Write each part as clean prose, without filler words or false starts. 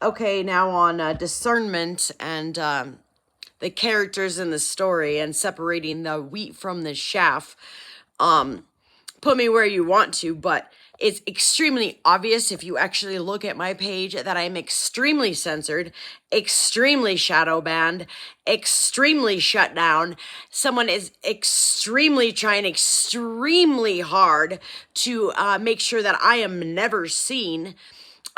Okay, now on discernment and the characters in the story and separating the wheat from the chaff. Put me where you want to, but it's extremely obvious if you actually look at my page that I'm extremely censored, extremely shadow banned, extremely shut down. Someone is extremely trying extremely hard to make sure that I am never seen.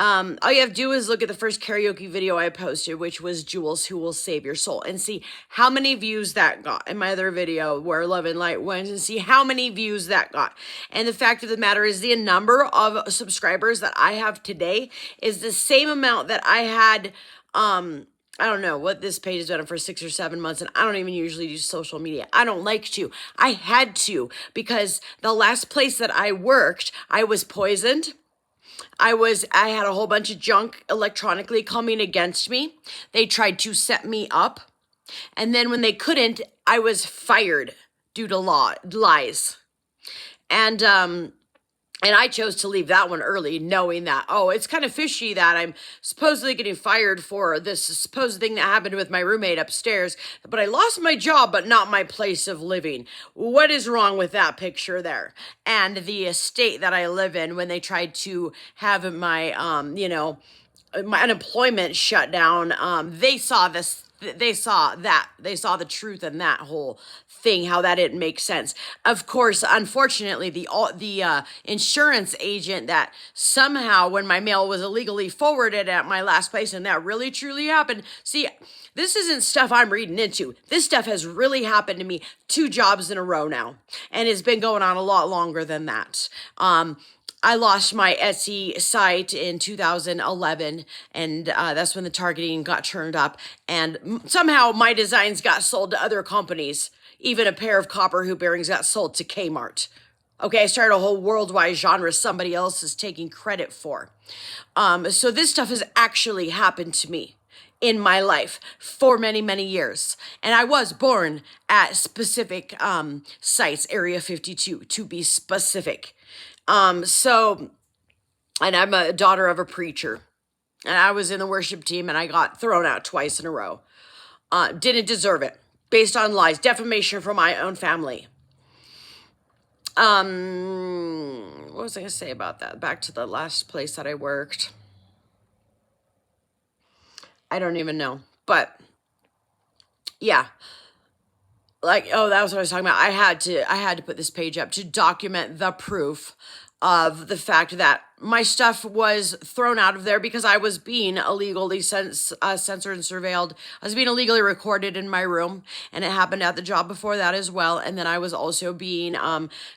All you have to do is look at the first karaoke video I posted, which was Jules Who Will Save Your Soul, and see how many views that got. In my other video where Love and Light went, and see how many views that got. And the fact of the matter is the number of subscribers that I have today is the same amount that I had, I don't know what this page has been on for 6 or 7 months, and I don't even usually do social media. I don't like to. I had to, because the last place that I worked, I was poisoned. I had a whole bunch of junk electronically coming against me. They tried to set me up. And then when they couldn't, I was fired due to lies. And I chose to leave that one early, knowing that, oh, it's kind of fishy that I'm supposedly getting fired for this supposed thing that happened with my roommate upstairs, but I lost my job, but not my place of living. What is wrong with that picture there? And the estate that I live in, when they tried to have my, my unemployment shut down, they saw this. They saw the truth in that whole thing, how that didn't make sense. Of course, unfortunately, the insurance agent that somehow, when my mail was illegally forwarded at my last place, and that really truly happened. See, this isn't stuff I'm reading into. This stuff has really happened to me 2 jobs in a row now, and it's been going on a lot longer than that. I lost my Etsy site in 2011, and that's when the targeting got turned up, and somehow my designs got sold to other companies. Even a pair of copper hoop earrings got sold to Kmart. Okay, I started a whole worldwide genre somebody else is taking credit for. So this stuff has actually happened to me in my life for many, many years. And I was born at specific sites, Area 52, to be specific. And I'm a daughter of a preacher, and I was in the worship team, and I got thrown out twice in a row. Didn't deserve it, based on lies, defamation from my own family. What was I going to say about that? Back to the last place that I worked. I don't even know, but yeah. Like, oh, that was what I was talking about. I had to put this page up to document the proof of the fact that my stuff was thrown out of there because I was being illegally censored and surveilled. I was being illegally recorded in my room, and it happened at the job before that as well. And then I was also being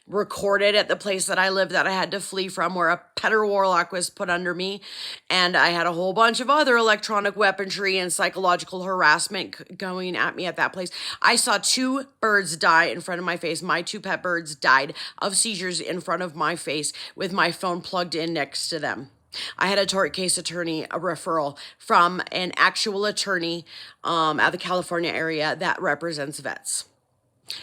recorded at the place that I lived that I had to flee from, where a Petter Warlock was put under me. And I had a whole bunch of other electronic weaponry and psychological harassment going at me at that place. I saw 2 birds die in front of my face. My 2 pet birds died of seizures in front of my face with my phone plugged in next to them. I had a tort case attorney, a referral from an actual attorney out of the California area that represents vets.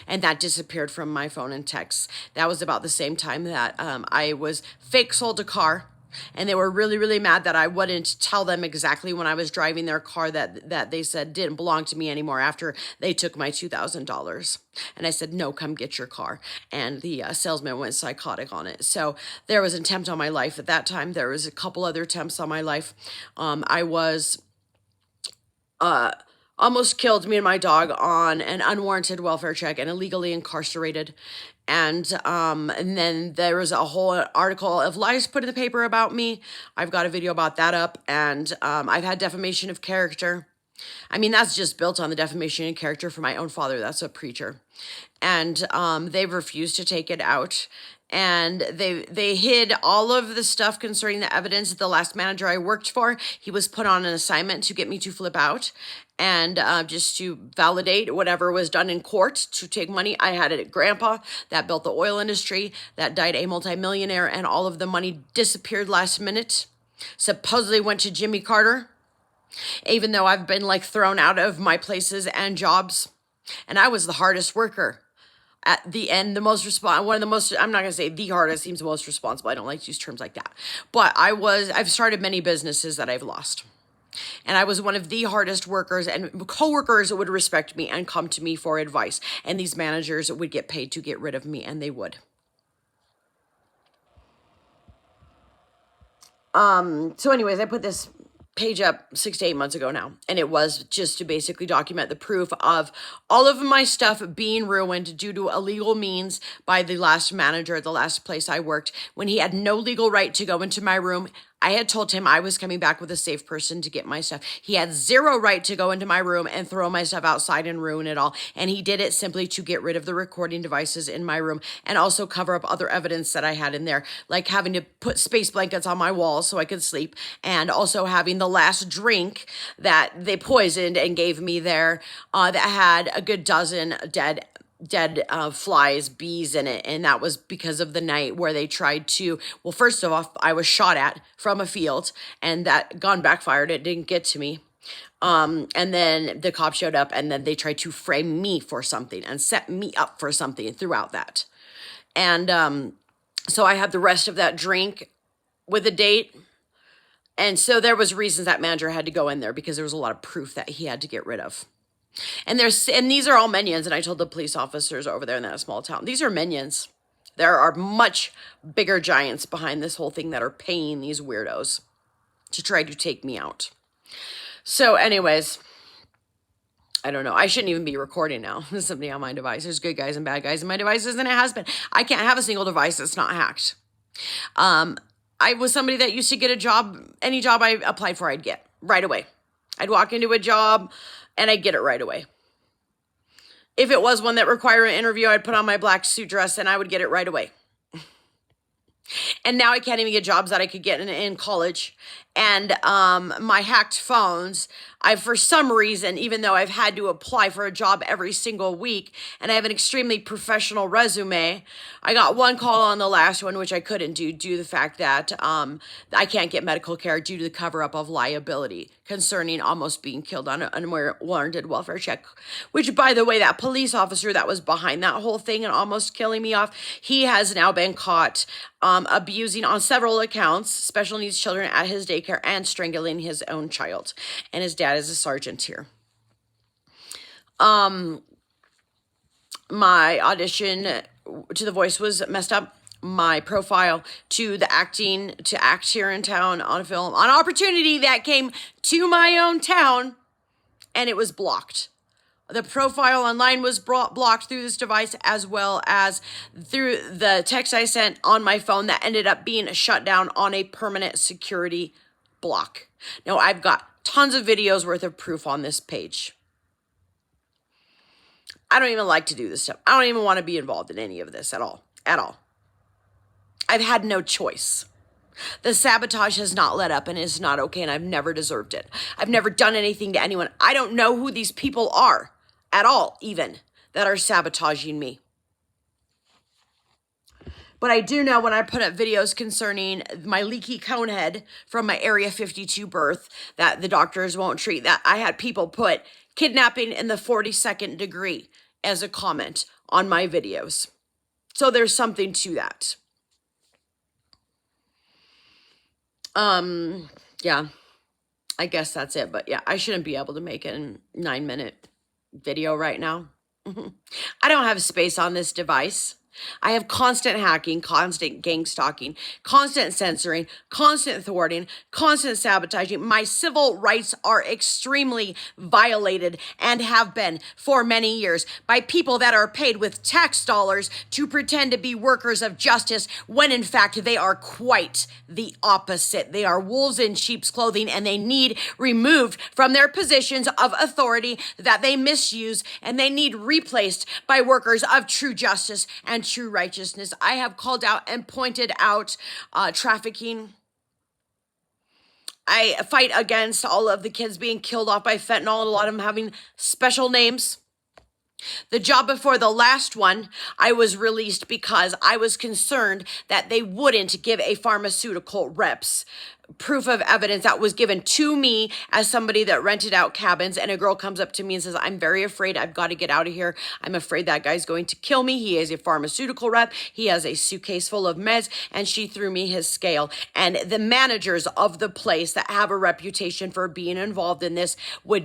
And that disappeared from my phone and texts. That was about the same time that I was fake sold a car. And they were really, really mad that I wouldn't tell them exactly when I was driving their car that they said didn't belong to me anymore after they took my $2,000. And I said, no, come get your car. And the salesman went psychotic on it. So there was an attempt on my life at that time. There was a couple other attempts on my life. I was almost killed, me and my dog, on an unwarranted welfare check and illegally incarcerated. And then there was a whole article of lies put in the paper about me. I've got a video about that up. And I've had defamation of character. I mean, that's just built on the defamation of character for my own father. That's a preacher. And they've refused to take it out. And they hid all of the stuff concerning the evidence. The last manager I worked for, he was put on an assignment to get me to flip out and just to validate whatever was done in court to take money. I had a grandpa that built the oil industry that died a multimillionaire, and all of the money disappeared last minute. Supposedly went to Jimmy Carter, even though I've been thrown out of my places and jobs. And I was the hardest worker. At the end, one of the most, I'm not going to say the hardest, seems the most responsible. I don't like to use terms like that. But I've started many businesses that I've lost. And I was one of the hardest workers, and coworkers would respect me and come to me for advice. And these managers would get paid to get rid of me, and they would. So anyways, I put this page up 6 to 8 months ago now, and it was just to basically document the proof of all of my stuff being ruined due to illegal means by the last manager at the last place I worked, when he had no legal right to go into my room. I had told him I was coming back with a safe person to get my stuff. He had zero right to go into my room and throw my stuff outside and ruin it all. And he did it simply to get rid of the recording devices in my room and also cover up other evidence that I had in there, like having to put space blankets on my walls so I could sleep, and also having the last drink that they poisoned and gave me there that had a good dozen dead flies, bees in it. And that was because of the night where they tried to, well, first of all, I was shot at from a field, and that gun backfired. It didn't get to me. And then the cop showed up, and then they tried to frame me for something and set me up for something throughout that. And so I had the rest of that drink with a date. And so there was reasons that manager had to go in there, because there was a lot of proof that he had to get rid of. And these are all minions. And I told the police officers over there in that small town, these are minions. There are much bigger giants behind this whole thing that are paying these weirdos to try to take me out. So anyways, I don't know. I shouldn't even be recording now. There's somebody on my device. There's good guys and bad guys in my devices, and it has been. I can't have a single device that's not hacked. I was somebody that used to get a job, any job I applied for, I'd get right away. I'd walk into a job and I'd get it right away. If it was one that required an interview, I'd put on my black suit dress and I would get it right away. And now I can't even get jobs that I could get in college. And my hacked phones, for some reason, even though I've had to apply for a job every single week, and I have an extremely professional resume, I got one call on the last one, which I couldn't do due to the fact that I can't get medical care due to the cover-up of liability concerning almost being killed on an unwarranted welfare check. Which, by the way, that police officer that was behind that whole thing and almost killing me off, he has now been caught abusing on several accounts special needs children at his daycare and strangling his own child. And his dad is a sergeant here. My audition to The Voice was messed up. My profile to act here in town on a film, on opportunity that came to my own town, and it was blocked. The profile online was blocked through this device, as well as through the text I sent on my phone that ended up being shut down on a permanent security block. Now, I've got tons of videos worth of proof on this page. I don't even like to do this stuff. I don't even want to be involved in any of this at all. At all. I've had no choice. The sabotage has not let up, and it's not okay, and I've never deserved it. I've never done anything to anyone. I don't know who these people are at all, even, that are sabotaging me. But I do know when I put up videos concerning my leaky cone head from my Area 52 birth that the doctors won't treat, that I had people put kidnapping in the 42nd degree as a comment on my videos. So there's something to that. Yeah, I guess that's it. But yeah, I shouldn't be able to make a 9-minute video right now. I don't have space on this device. I have constant hacking, constant gang stalking, constant censoring, constant thwarting, constant sabotaging. My civil rights are extremely violated and have been for many years by people that are paid with tax dollars to pretend to be workers of justice when in fact they are quite the opposite. They are wolves in sheep's clothing, and they need removed from their positions of authority that they misuse, and they need replaced by workers of true justice and true righteousness. I have called out and pointed out trafficking. I fight against all of the kids being killed off by fentanyl, and a lot of them having special names. The job before the last one, I was released because I was concerned that they wouldn't give a pharmaceutical reps proof of evidence that was given to me as somebody that rented out cabins. And a girl comes up to me and says, I'm very afraid. I've got to get out of here. I'm afraid that guy's going to kill me. He is a pharmaceutical rep. He has a suitcase full of meds. And she threw me his scale. And the managers of the place that have a reputation for being involved in this would